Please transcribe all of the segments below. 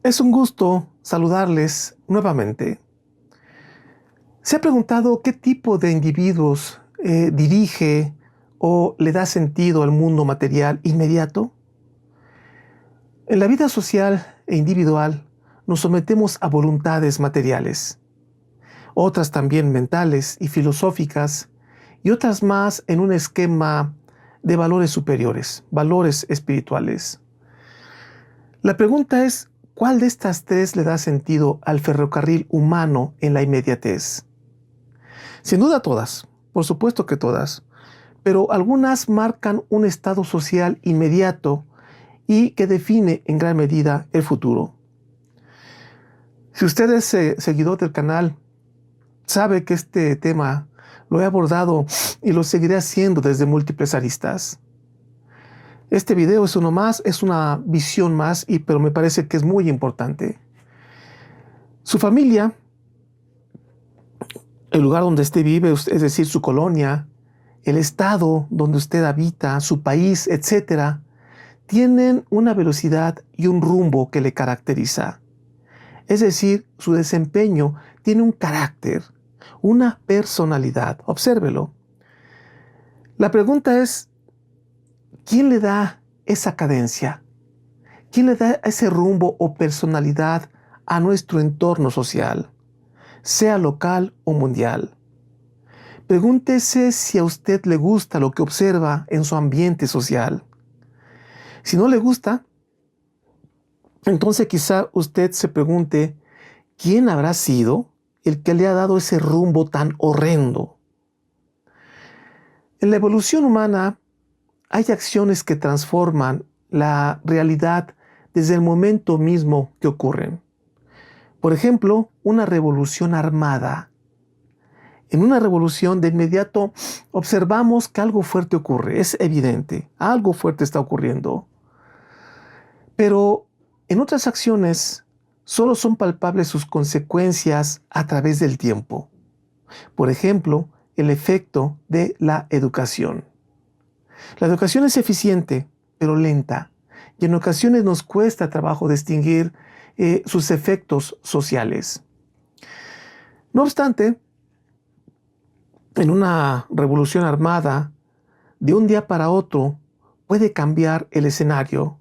Es un gusto saludarles nuevamente. ¿Se ha preguntado qué tipo de individuos dirige o le da sentido al mundo material inmediato? En la vida social e individual nos sometemos a voluntades materiales, otras también mentales y filosóficas, y otras más en un esquema de valores superiores, valores espirituales. La pregunta es, ¿cuál de estas tres le da sentido al ferrocarril humano en la inmediatez? Sin duda todas, por supuesto que todas, pero algunas marcan un estado social inmediato y que define en gran medida el futuro. Si usted es seguidor del canal, sabe que este tema lo he abordado y lo seguiré haciendo desde múltiples aristas. Este video es uno más, es una visión más, pero me parece que es muy importante. Su familia, el lugar donde usted vive, es decir, su colonia, el estado donde usted habita, su país, etcétera, tienen una velocidad y un rumbo que le caracteriza. Es decir, su desempeño tiene un carácter, una personalidad. Obsérvelo. La pregunta es, ¿quién le da esa cadencia? ¿Quién le da ese rumbo o personalidad a nuestro entorno social, sea local o mundial? Pregúntese si a usted le gusta lo que observa en su ambiente social. Si no le gusta, entonces quizá usted se pregunte, ¿quién habrá sido el que le ha dado ese rumbo tan horrendo? En la evolución humana hay acciones que transforman la realidad desde el momento mismo que ocurren. Por ejemplo, una revolución armada. En una revolución de inmediato observamos que algo fuerte ocurre, es evidente, algo fuerte está ocurriendo. Pero en otras acciones solo son palpables sus consecuencias a través del tiempo. Por ejemplo, el efecto de la educación. La educación es eficiente, pero lenta, y en ocasiones nos cuesta trabajo distinguir sus efectos sociales. No obstante, en una revolución armada, de un día para otro, puede cambiar el escenario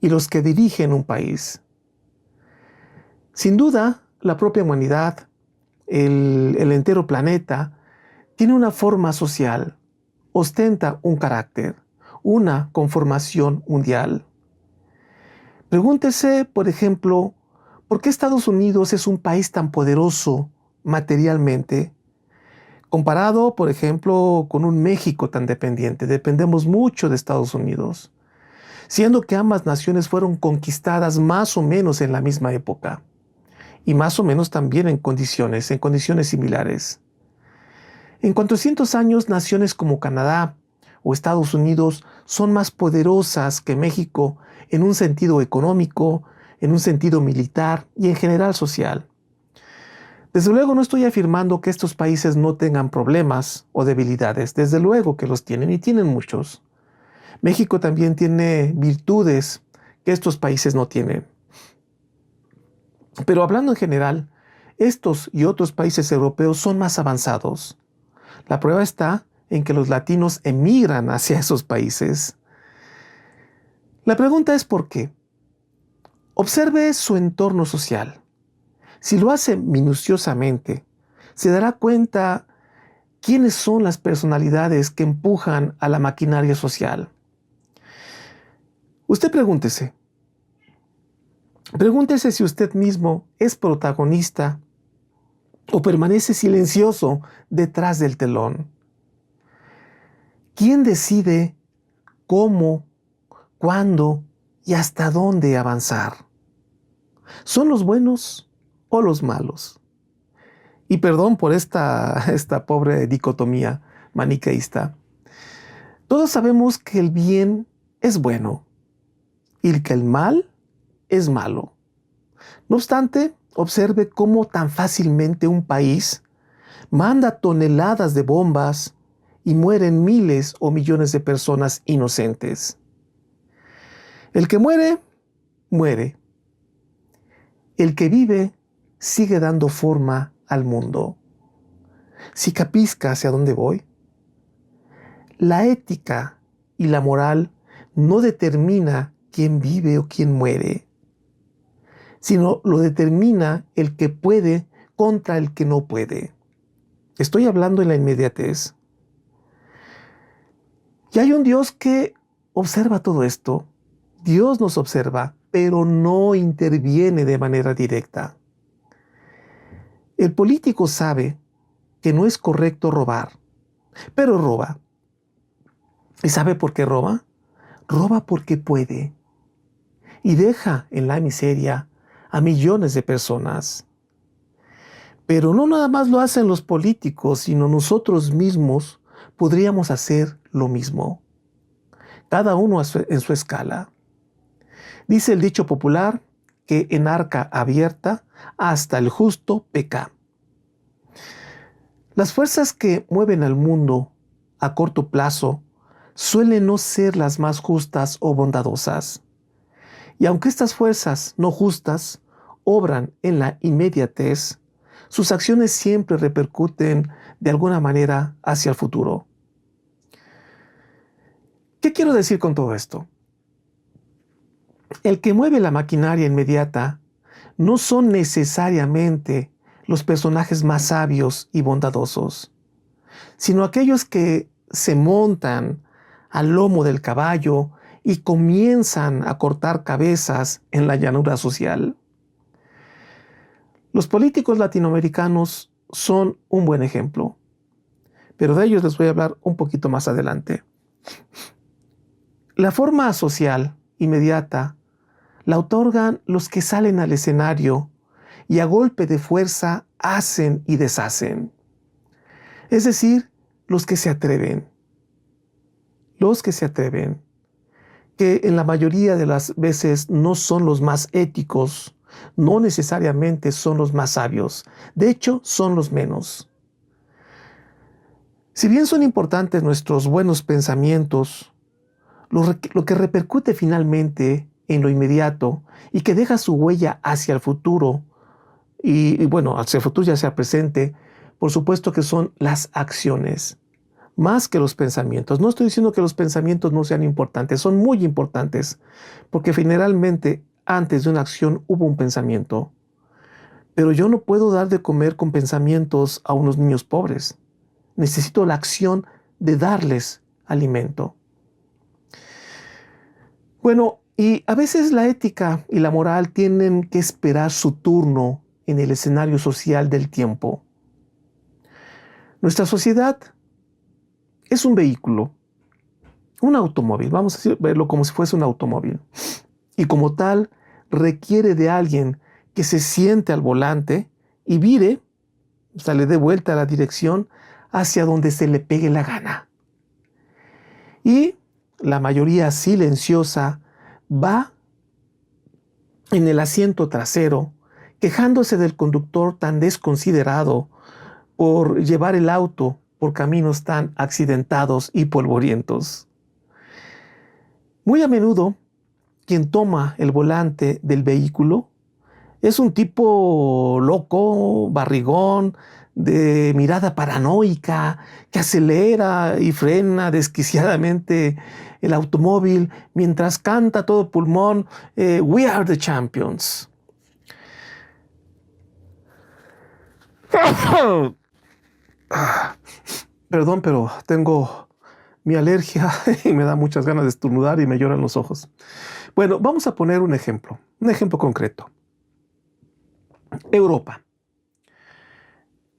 y los que dirigen un país. Sin duda, la propia humanidad, el entero planeta, tiene una forma social, ostenta un carácter, una conformación mundial. Pregúntese, por ejemplo, ¿por qué Estados Unidos es un país tan poderoso materialmente? Comparado, por ejemplo, con un México tan dependiente, dependemos mucho de Estados Unidos, siendo que ambas naciones fueron conquistadas más o menos en la misma época y más o menos también en condiciones similares. En 400 años, naciones como Canadá o Estados Unidos son más poderosas que México en un sentido económico, en un sentido militar y en general social. Desde luego no estoy afirmando que estos países no tengan problemas o debilidades, desde luego que los tienen y tienen muchos. México también tiene virtudes que estos países no tienen. Pero hablando en general, estos y otros países europeos son más avanzados. La prueba está en que los latinos emigran hacia esos países. La pregunta es ¿por qué? Observe su entorno social. Si lo hace minuciosamente, se dará cuenta quiénes son las personalidades que empujan a la maquinaria social. Usted pregúntese si usted mismo es protagonista o permanece silencioso detrás del telón. ¿Quién decide cómo, cuándo y hasta dónde avanzar? ¿Son los buenos o los malos? Y perdón por esta pobre dicotomía maniqueísta. Todos sabemos que el bien es bueno y que el mal es malo. No obstante, observe cómo tan fácilmente un país manda toneladas de bombas y mueren miles o millones de personas inocentes. El que muere, muere. El que vive sigue dando forma al mundo. ¿Sí capisca hacia dónde voy? La ética y la moral no determina quién vive o quién muere, sino lo determina el que puede contra el que no puede. Estoy hablando en la inmediatez. Y hay un Dios que observa todo esto. Dios nos observa, pero no interviene de manera directa. El político sabe que no es correcto robar, pero roba. ¿Y sabe por qué roba? Roba porque puede. Y deja en la miseria a millones de personas. Pero no nada más lo hacen los políticos, sino nosotros mismos podríamos hacer lo mismo. Cada uno en su escala. Dice el dicho popular que en arca abierta hasta el justo peca. Las fuerzas que mueven al mundo a corto plazo suelen no ser las más justas o bondadosas. Y aunque estas fuerzas no justas obran en la inmediatez, sus acciones siempre repercuten de alguna manera hacia el futuro. ¿Qué quiero decir con todo esto? El que mueve la maquinaria inmediata no son necesariamente los personajes más sabios y bondadosos, sino aquellos que se montan al lomo del caballo y comienzan a cortar cabezas en la llanura social. Los políticos latinoamericanos son un buen ejemplo, pero de ellos les voy a hablar un poquito más adelante. La forma social inmediata la otorgan los que salen al escenario y a golpe de fuerza hacen y deshacen. Es decir, los que se atreven. Los que se atreven, que en la mayoría de las veces no son los más éticos, no necesariamente son los más sabios, de hecho son los menos. Si bien son importantes nuestros buenos pensamientos, lo que repercute finalmente en lo inmediato y que deja su huella hacia el futuro, y bueno, hacia el futuro y hacia el presente, por supuesto que son las acciones, más que los pensamientos. No estoy diciendo que los pensamientos no sean importantes, son muy importantes, porque generalmente antes de una acción hubo un pensamiento. Pero yo no puedo dar de comer con pensamientos a unos niños pobres. Necesito la acción de darles alimento. Bueno, y a veces la ética y la moral tienen que esperar su turno en el escenario social del tiempo. Nuestra sociedad es un vehículo, un automóvil, vamos a verlo como si fuese un automóvil. Y como tal, requiere de alguien que se siente al volante y vire, o sea, le dé vuelta a la dirección hacia donde se le pegue la gana. Y la mayoría silenciosa va en el asiento trasero, quejándose del conductor tan desconsiderado por llevar el auto por caminos tan accidentados y polvorientos. Muy a menudo, quien toma el volante del vehículo es un tipo loco, barrigón, de mirada paranoica, que acelera y frena desquiciadamente el automóvil mientras canta a todo pulmón, "We are the champions". Perdón, pero tengo mi alergia y me da muchas ganas de estornudar y me lloran los ojos. Bueno, vamos a poner un ejemplo concreto. Europa.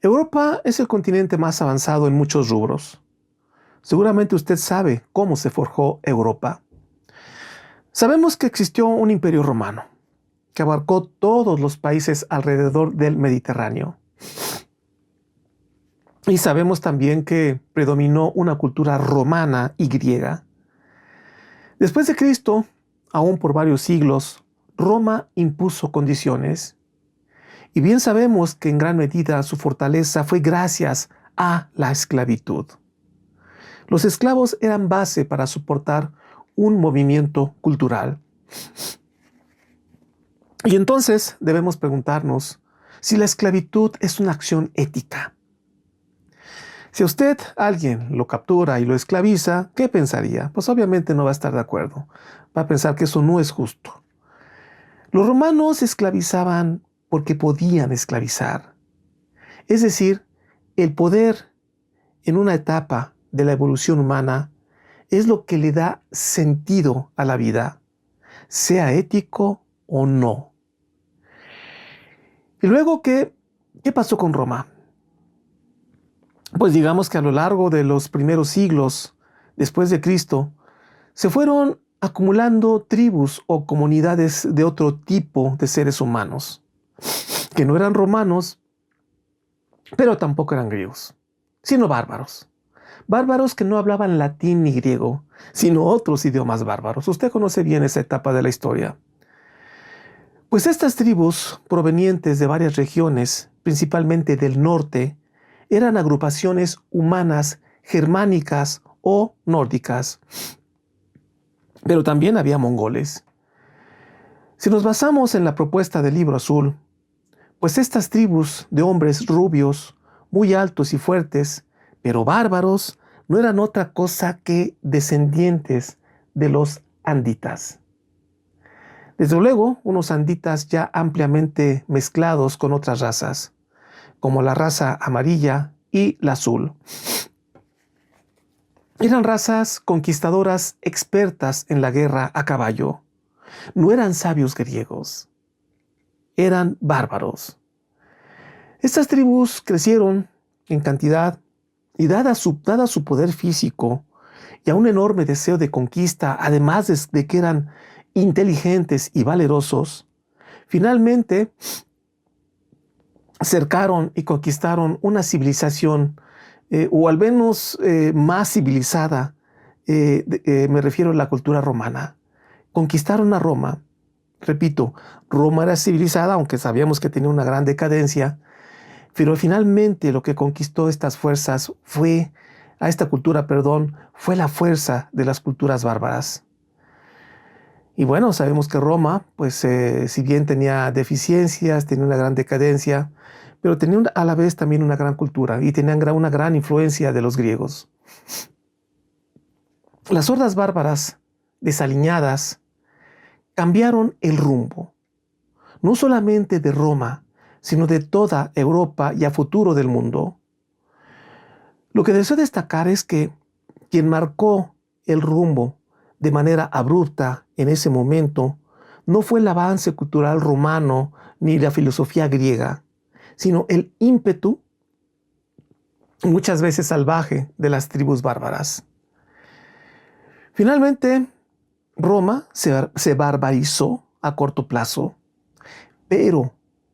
Europa es el continente más avanzado en muchos rubros. Seguramente usted sabe cómo se forjó Europa. Sabemos que existió un imperio romano que abarcó todos los países alrededor del Mediterráneo. Y sabemos también que predominó una cultura romana y griega. Después de Cristo, aún por varios siglos, Roma impuso condiciones. Y bien sabemos que en gran medida su fortaleza fue gracias a la esclavitud. Los esclavos eran base para soportar un movimiento cultural. Y entonces debemos preguntarnos si la esclavitud es una acción ética. Si a usted alguien lo captura y lo esclaviza, ¿qué pensaría? Pues obviamente no va a estar de acuerdo. Va a pensar que eso no es justo. Los romanos esclavizaban porque podían esclavizar. Es decir, el poder en una etapa de la evolución humana es lo que le da sentido a la vida, sea ético o no. Y luego, ¿qué pasó con Roma? Pues digamos que a lo largo de los primeros siglos después de Cristo, se fueron acumulando tribus o comunidades de otro tipo de seres humanos, que no eran romanos, pero tampoco eran griegos, sino bárbaros. Bárbaros que no hablaban latín ni griego, sino otros idiomas bárbaros. Usted conoce bien esa etapa de la historia. Pues estas tribus, provenientes de varias regiones, principalmente del norte, eran agrupaciones humanas germánicas o nórdicas. Pero también había mongoles. Si nos basamos en la propuesta del Libro Azul, pues estas tribus de hombres rubios, muy altos y fuertes, pero bárbaros, no eran otra cosa que descendientes de los anditas. Desde luego, unos anditas ya ampliamente mezclados con otras razas, como la raza amarilla y la azul. Eran razas conquistadoras expertas en la guerra a caballo. No eran sabios griegos, eran bárbaros. Estas tribus crecieron en cantidad y dada su poder físico y a un enorme deseo de conquista, además de que eran inteligentes y valerosos, finalmente cercaron y conquistaron una civilización, o al menos más civilizada, me refiero a la cultura romana. Conquistaron a Roma. Repito, Roma era civilizada, aunque sabíamos que tenía una gran decadencia, pero finalmente lo que conquistó estas fuerzas fue, a esta cultura, perdón, fue la fuerza de las culturas bárbaras. Y bueno, sabemos que Roma, pues si bien tenía deficiencias, tenía una gran decadencia, pero tenía a la vez también una gran cultura y tenía una gran influencia de los griegos. Las hordas bárbaras, desaliñadas, cambiaron el rumbo, no solamente de Roma, sino de toda Europa y a futuro del mundo. Lo que deseo destacar es que quien marcó el rumbo de manera abrupta en ese momento no fue el avance cultural romano ni la filosofía griega, sino el ímpetu, muchas veces salvaje, de las tribus bárbaras. Finalmente, Roma se barbarizó a corto plazo, pero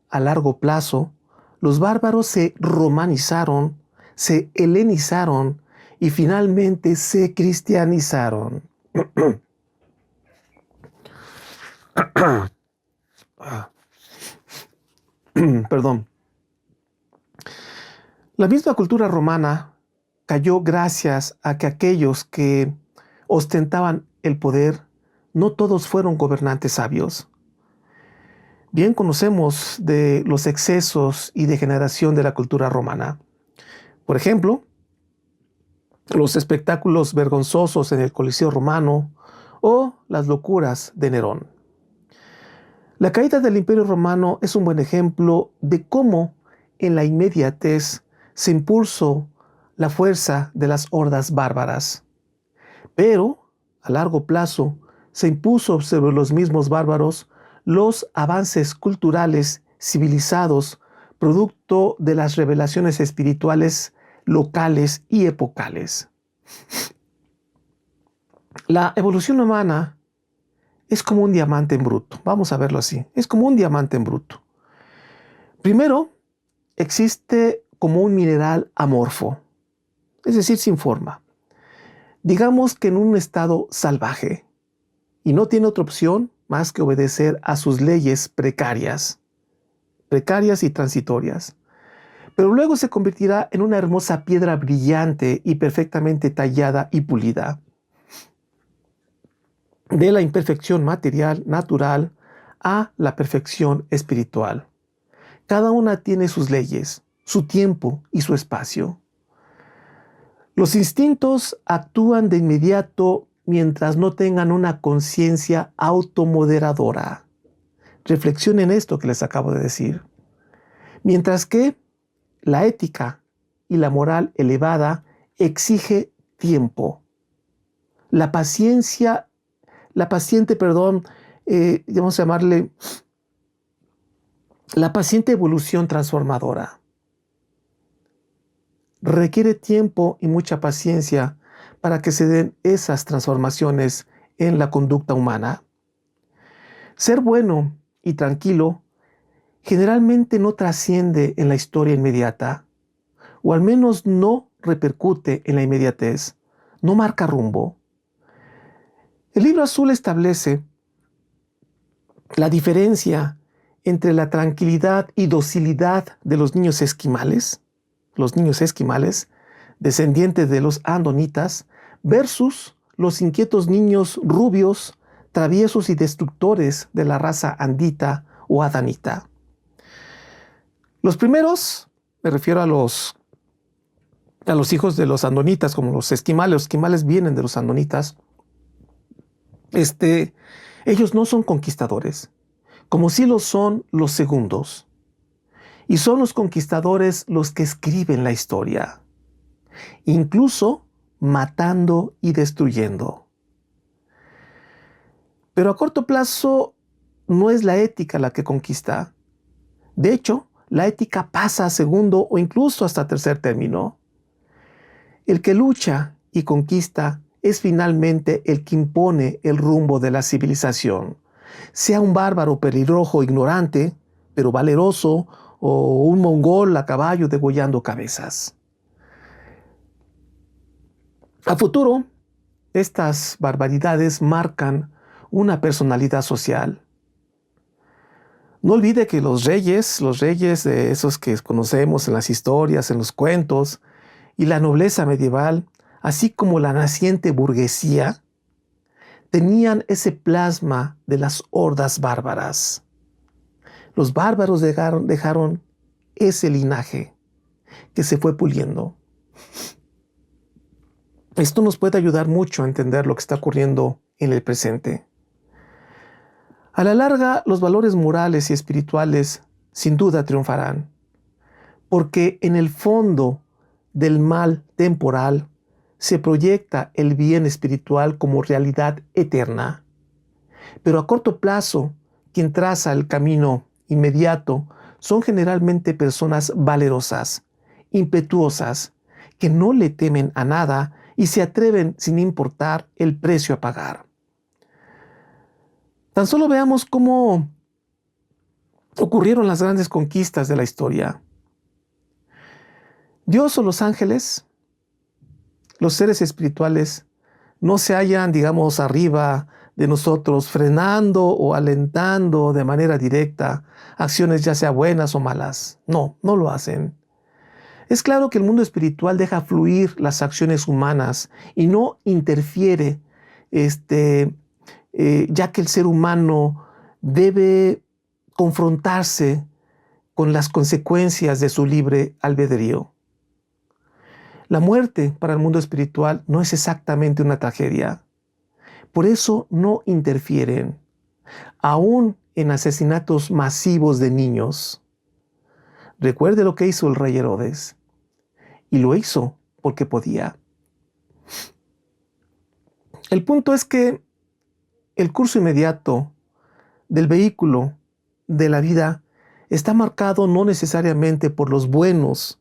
a largo plazo, los bárbaros se romanizaron, se helenizaron y finalmente se cristianizaron. Perdón. La misma cultura romana cayó gracias a que aquellos que ostentaban el poder, no todos fueron gobernantes sabios. Bien conocemos de los excesos y degeneración de la cultura romana. Por ejemplo, los espectáculos vergonzosos en el Coliseo romano o las locuras de Nerón. La caída del Imperio Romano es un buen ejemplo de cómo en la inmediatez se impulsó la fuerza de las hordas bárbaras. Pero, a largo plazo, se impuso sobre los mismos bárbaros los avances culturales civilizados producto de las revelaciones espirituales locales y epocales. La evolución humana es como un diamante en bruto. Vamos a verlo así. Es como un diamante en bruto. Primero, existe como un mineral amorfo, es decir, sin forma. Digamos que en un estado salvaje y no tiene otra opción más que obedecer a sus leyes precarias y transitorias. Pero luego se convertirá en una hermosa piedra brillante y perfectamente tallada y pulida. De la imperfección material, natural, a la perfección espiritual. Cada una tiene sus leyes, su tiempo y su espacio. Los instintos actúan de inmediato mientras no tengan una conciencia automoderadora. Reflexionen esto que les acabo de decir. Mientras que la ética y la moral elevada exige tiempo. La paciente, vamos a llamarle la paciente evolución transformadora. Requiere tiempo y mucha paciencia para que se den esas transformaciones en la conducta humana. Ser bueno y tranquilo generalmente no trasciende en la historia inmediata, o al menos no repercute en la inmediatez, no marca rumbo. El Libro Azul establece la diferencia entre la tranquilidad y docilidad de los niños esquimales, descendientes de los andonitas, versus los inquietos niños rubios, traviesos y destructores de la raza andita o adanita. Los primeros, me refiero a los hijos de los andonitas, como los esquimales vienen de los andonitas. Ellos no son conquistadores, como sí lo son los segundos. Y son los conquistadores los que escriben la historia, incluso matando y destruyendo. Pero a corto plazo no es la ética la que conquista. De hecho, la ética pasa a segundo o incluso hasta tercer término. El que lucha y conquista es finalmente el que impone el rumbo de la civilización, sea un bárbaro pelirrojo ignorante, pero valeroso, o un mongol a caballo degollando cabezas. A futuro, estas barbaridades marcan una personalidad social. No olvide que los reyes de esos que conocemos en las historias, en los cuentos, y la nobleza medieval, así como la naciente burguesía, tenían ese plasma de las hordas bárbaras. Los bárbaros dejaron ese linaje que se fue puliendo. Esto nos puede ayudar mucho a entender lo que está ocurriendo en el presente. A la larga, los valores morales y espirituales sin duda triunfarán, porque en el fondo del mal temporal se proyecta el bien espiritual como realidad eterna. Pero a corto plazo, quien traza el camino inmediato son generalmente personas valerosas, impetuosas, que no le temen a nada y se atreven sin importar el precio a pagar. Tan solo veamos cómo ocurrieron las grandes conquistas de la historia. Dios o los ángeles, los seres espirituales, no se hallan, digamos, arriba de nosotros, frenando o alentando de manera directa acciones ya sea buenas o malas. No, no lo hacen. Es claro que el mundo espiritual deja fluir las acciones humanas y no interfiere, ya que el ser humano debe confrontarse con las consecuencias de su libre albedrío. La muerte para el mundo espiritual no es exactamente una tragedia. Por eso no interfieren, aún en asesinatos masivos de niños. Recuerde lo que hizo el rey Herodes. Y lo hizo porque podía. El punto es que el curso inmediato del vehículo de la vida está marcado no necesariamente por los buenos,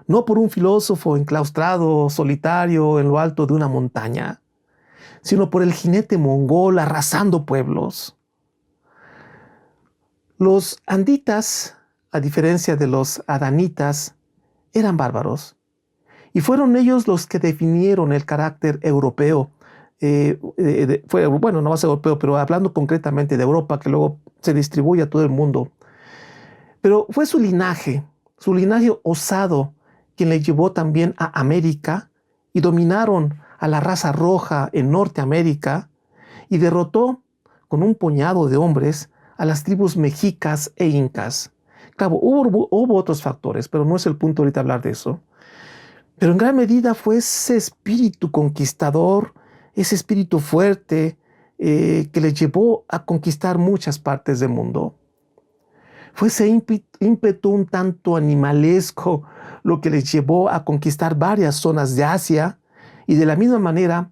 no por un filósofo enclaustrado, solitario, en lo alto de una montaña, sino por el jinete mongol arrasando pueblos. Los anditas, a diferencia de los adanitas, eran bárbaros. Y fueron ellos los que definieron el carácter europeo. No más europeo, pero hablando concretamente de Europa, que luego se distribuye a todo el mundo. Pero fue su linaje osado, quien le llevó también a América y dominaron a la raza roja en Norteamérica y derrotó con un puñado de hombres a las tribus mexicas e incas. Claro, hubo otros factores, pero no es el punto ahorita hablar de eso. Pero en gran medida fue ese espíritu conquistador, ese espíritu fuerte que les llevó a conquistar muchas partes del mundo. Fue ese ímpetu un tanto animalesco lo que les llevó a conquistar varias zonas de Asia, y de la misma manera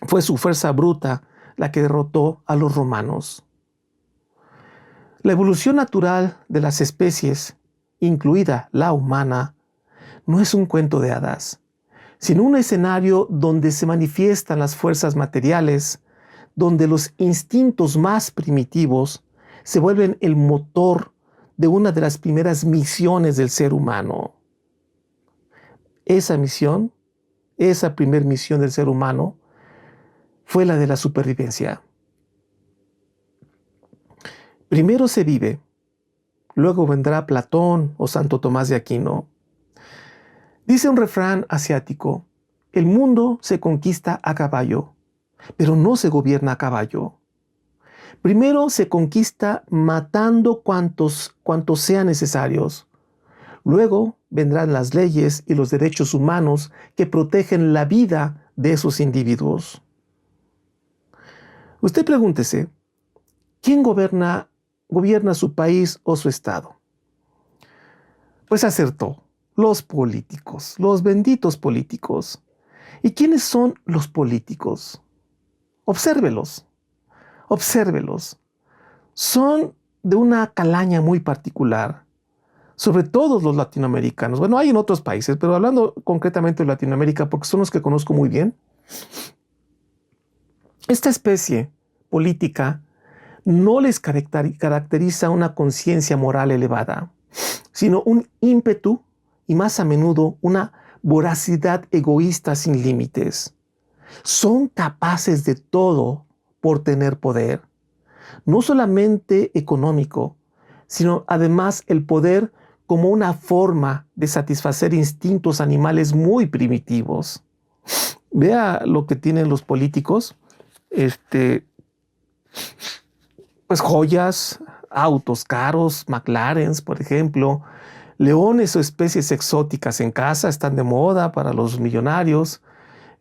fue su fuerza bruta la que derrotó a los romanos. La evolución natural de las especies, incluida la humana, no es un cuento de hadas, sino un escenario donde se manifiestan las fuerzas materiales, donde los instintos más primitivos se vuelven el motor de una de las primeras misiones del ser humano. Esa misión, esa primera misión del ser humano, fue la de la supervivencia. Primero se vive, luego vendrá Platón o Santo Tomás de Aquino. Dice un refrán asiático: el mundo se conquista a caballo, pero no se gobierna a caballo. Primero se conquista matando cuantos sean necesarios. Luego vendrán las leyes y los derechos humanos que protegen la vida de esos individuos. Usted pregúntese, ¿quién gobierna su país o su estado? Pues acertó, los políticos, los benditos políticos. ¿Y quiénes son los políticos? Obsérvelos. Son de una calaña muy particular, sobre todo los latinoamericanos. Bueno, hay en otros países, pero hablando concretamente de Latinoamérica, porque son los que conozco muy bien. Esta especie política no les caracteriza una conciencia moral elevada, sino un ímpetu y más a menudo una voracidad egoísta sin límites. Son capaces de todo por tener poder, no solamente económico, sino además el poder como una forma de satisfacer instintos animales muy primitivos. Vea lo que tienen los políticos, pues joyas, autos caros, McLarens, por ejemplo, leones o especies exóticas en casa están de moda para los millonarios.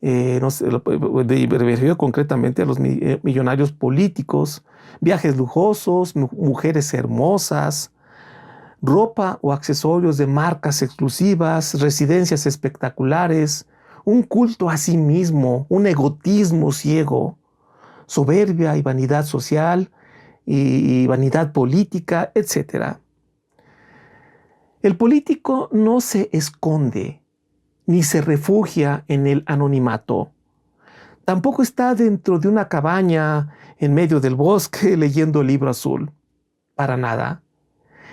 No sé, me refiero concretamente a los millonarios políticos, viajes lujosos, mujeres hermosas, ropa o accesorios de marcas exclusivas, residencias espectaculares, un culto a sí mismo, un egotismo ciego, soberbia y vanidad social y vanidad política, etc. El político no se esconde ni se refugia en el anonimato. Tampoco está dentro de una cabaña en medio del bosque leyendo el libro azul. Para nada.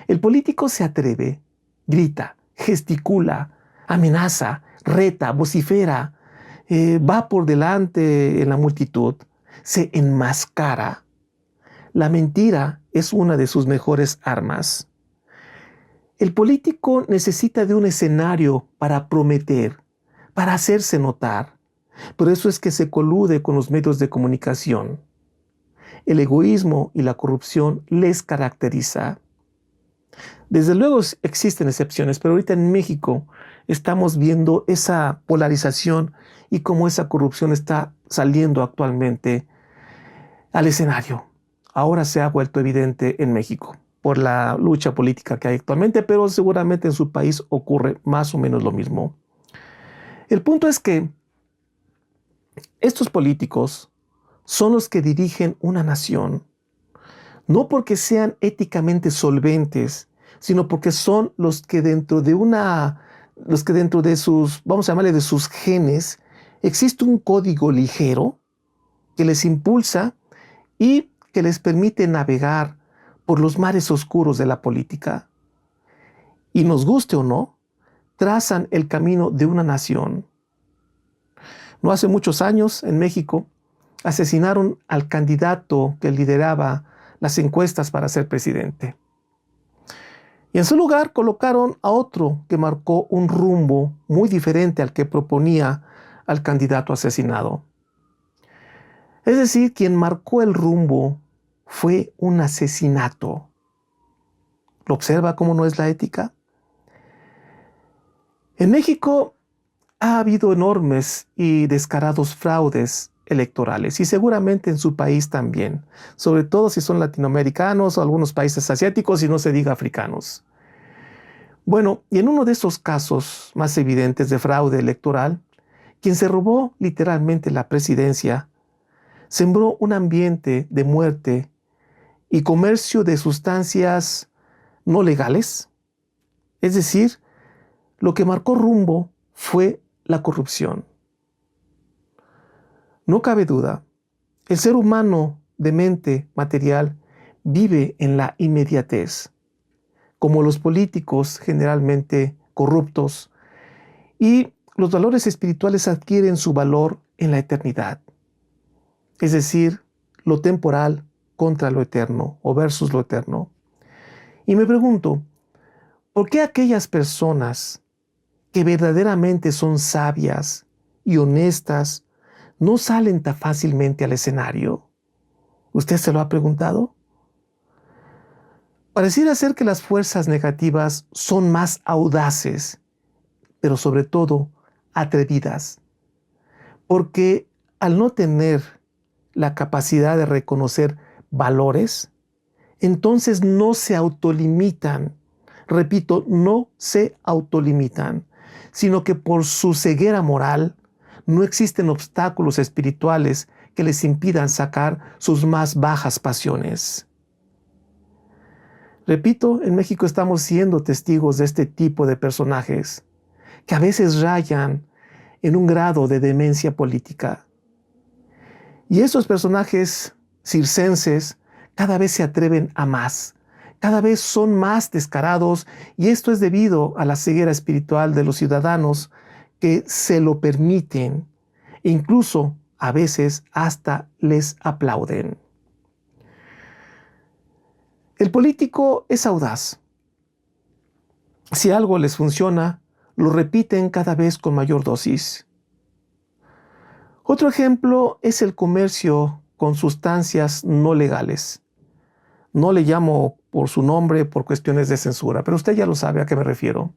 El político se atreve, grita, gesticula, amenaza, reta, vocifera, va por delante en la multitud, se enmascara. La mentira es una de sus mejores armas. El político necesita de un escenario para prometer, para hacerse notar. Por eso es que se colude con los medios de comunicación. El egoísmo y la corrupción les caracteriza. Desde luego existen excepciones, pero ahorita en México estamos viendo esa polarización y cómo esa corrupción está saliendo actualmente al escenario. Ahora se ha vuelto evidente en México por la lucha política que hay actualmente, pero seguramente en su país ocurre más o menos lo mismo. El punto es que estos políticos son los que dirigen una nación, no porque sean éticamente solventes, sino porque son los que dentro de sus, vamos a llamarle de sus genes, existe un código ligero que les impulsa y que les permite navegar por los mares oscuros de la política. Y nos guste o no, trazan el camino de una nación. No hace muchos años, en México, asesinaron al candidato que lideraba las encuestas para ser presidente. Y en su lugar colocaron a otro que marcó un rumbo muy diferente al que proponía al candidato asesinado. Es decir, quien marcó el rumbo fue un asesinato. ¿Lo observa cómo no es la ética? En México ha habido enormes y descarados fraudes electorales y seguramente en su país también, sobre todo si son latinoamericanos o algunos países asiáticos y no se diga africanos. Bueno, y en uno de esos casos más evidentes de fraude electoral, quien se robó literalmente la presidencia, sembró un ambiente de muerte y comercio de sustancias no legales. Es decir, lo que marcó rumbo fue la corrupción. No cabe duda, el ser humano de mente material vive en la inmediatez, como los políticos generalmente corruptos, y los valores espirituales adquieren su valor en la eternidad. Es decir, lo temporal contra lo eterno o versus lo eterno. Y me pregunto, ¿por qué aquellas personas que verdaderamente son sabias y honestas no salen tan fácilmente al escenario? ¿Usted se lo ha preguntado? Pareciera ser que las fuerzas negativas son más audaces, pero sobre todo atrevidas, porque al no tener la capacidad de reconocer valores, entonces no se autolimitan. Repito, no se autolimitan, sino que por su ceguera moral no existen obstáculos espirituales que les impidan sacar sus más bajas pasiones. Repito, en México estamos siendo testigos de este tipo de personajes que a veces rayan en un grado de demencia política. Y esos personajes circenses cada vez se atreven a más, cada vez son más descarados, y esto es debido a la ceguera espiritual de los ciudadanos que se lo permiten, e incluso a veces hasta les aplauden. El político es audaz. Si algo les funciona, lo repiten cada vez con mayor dosis. Otro ejemplo es el comercio con sustancias no legales. No le llamo por su nombre por cuestiones de censura, pero usted ya lo sabe a qué me refiero.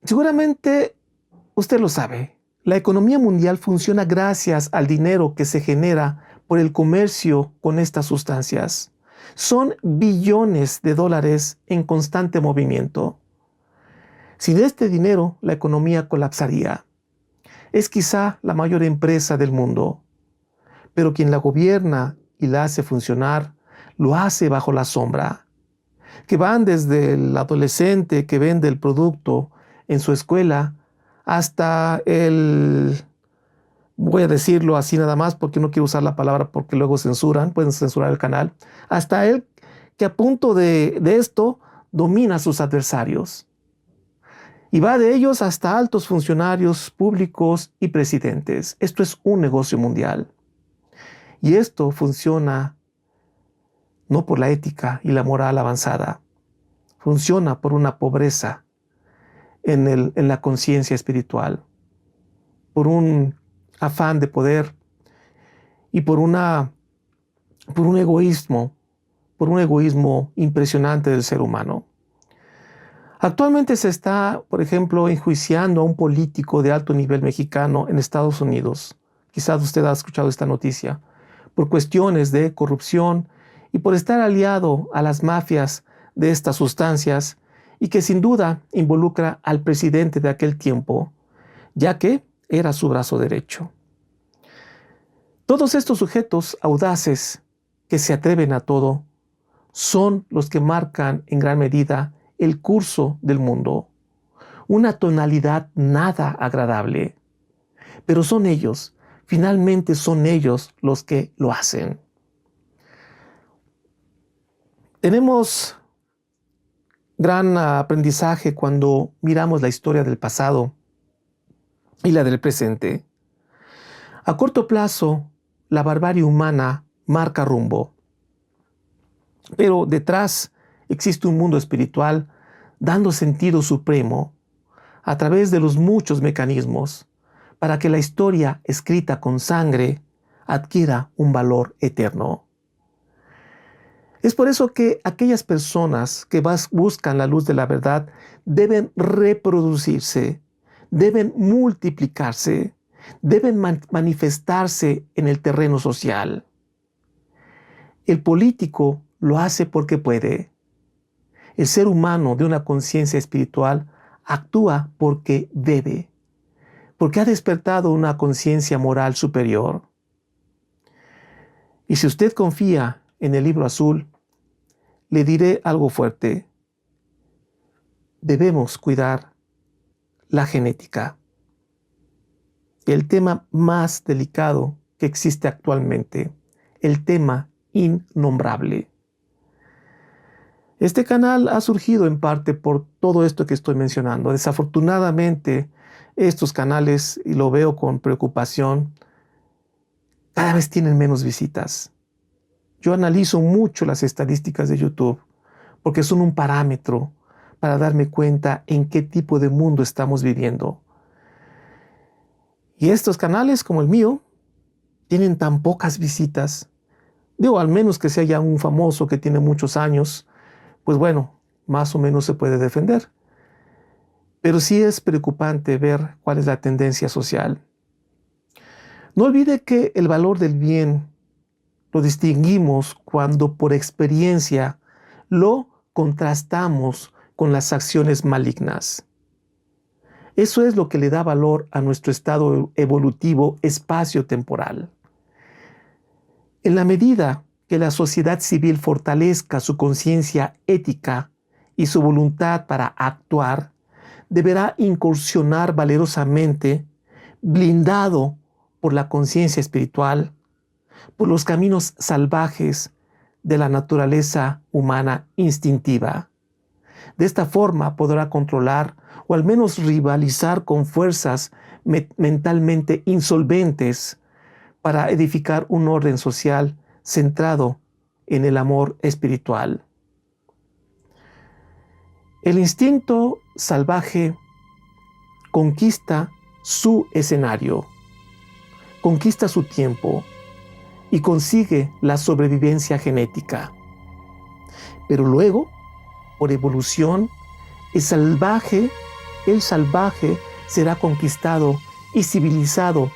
Seguramente usted lo sabe. La economía mundial funciona gracias al dinero que se genera por el comercio con estas sustancias. Son billones de dólares en constante movimiento. Sin este dinero, la economía colapsaría. Es quizá la mayor empresa del mundo, pero quien la gobierna y la hace funcionar, lo hace bajo la sombra. Que van desde el adolescente que vende el producto en su escuela hasta voy a decirlo así nada más porque no quiero usar la palabra porque luego pueden censurar el canal, hasta él que a punto de esto domina a sus adversarios. Y va de ellos hasta altos funcionarios públicos y presidentes. Esto es un negocio mundial. Y esto funciona no por la ética y la moral avanzada. Funciona por una pobreza en la conciencia espiritual, por un afán de poder y por un egoísmo impresionante del ser humano. Actualmente se está, por ejemplo, enjuiciando a un político de alto nivel mexicano en Estados Unidos. Quizás usted ha escuchado esta noticia, por cuestiones de corrupción y por estar aliado a las mafias de estas sustancias, y que sin duda involucra al presidente de aquel tiempo, ya que era su brazo derecho. Todos estos sujetos audaces que se atreven a todo son los que marcan en gran medida el curso del mundo, una tonalidad nada agradable, pero son ellos, finalmente son ellos los que lo hacen. Tenemos gran aprendizaje cuando miramos la historia del pasado y la del presente. A corto plazo, la barbarie humana marca rumbo, pero detrás existe un mundo espiritual dando sentido supremo a través de los muchos mecanismos para que la historia escrita con sangre adquiera un valor eterno. Es por eso que aquellas personas que buscan la luz de la verdad deben reproducirse, deben multiplicarse, deben manifestarse en el terreno social. El político lo hace porque puede. El ser humano de una conciencia espiritual actúa porque debe, porque ha despertado una conciencia moral superior. Y si usted confía en el libro azul, le diré algo fuerte. Debemos cuidar la genética, el tema más delicado que existe actualmente, el tema innombrable. Este canal ha surgido en parte por todo esto que estoy mencionando. Desafortunadamente, estos canales, y lo veo con preocupación, cada vez tienen menos visitas. Yo analizo mucho las estadísticas de YouTube porque son un parámetro para darme cuenta en qué tipo de mundo estamos viviendo. Y estos canales como el mío tienen tan pocas visitas. Digo, al menos que sea ya un famoso que tiene muchos años, pues bueno, más o menos se puede defender. Pero sí es preocupante ver cuál es la tendencia social. No olvide que el valor del bien lo distinguimos cuando por experiencia lo contrastamos con las acciones malignas. Eso es lo que le da valor a nuestro estado evolutivo espacio-temporal. En la medida que la sociedad civil fortalezca su conciencia ética y su voluntad para actuar, deberá incursionar valerosamente, blindado por la conciencia espiritual, por los caminos salvajes de la naturaleza humana instintiva. De esta forma podrá controlar o al menos rivalizar con fuerzas mentalmente insolventes para edificar un orden social centrado en el amor espiritual. El instinto salvaje conquista su escenario, conquista su tiempo y consigue la sobrevivencia genética. Pero luego, por evolución, el salvaje será conquistado y civilizado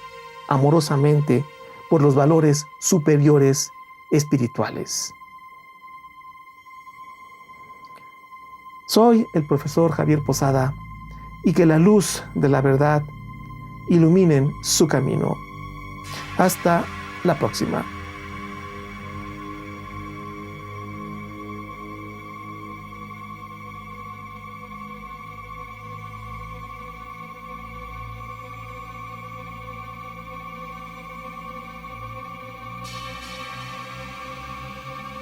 amorosamente por los valores superiores espirituales. Soy el profesor Javier Posada y que la luz de la verdad iluminen su camino. Hasta la próxima.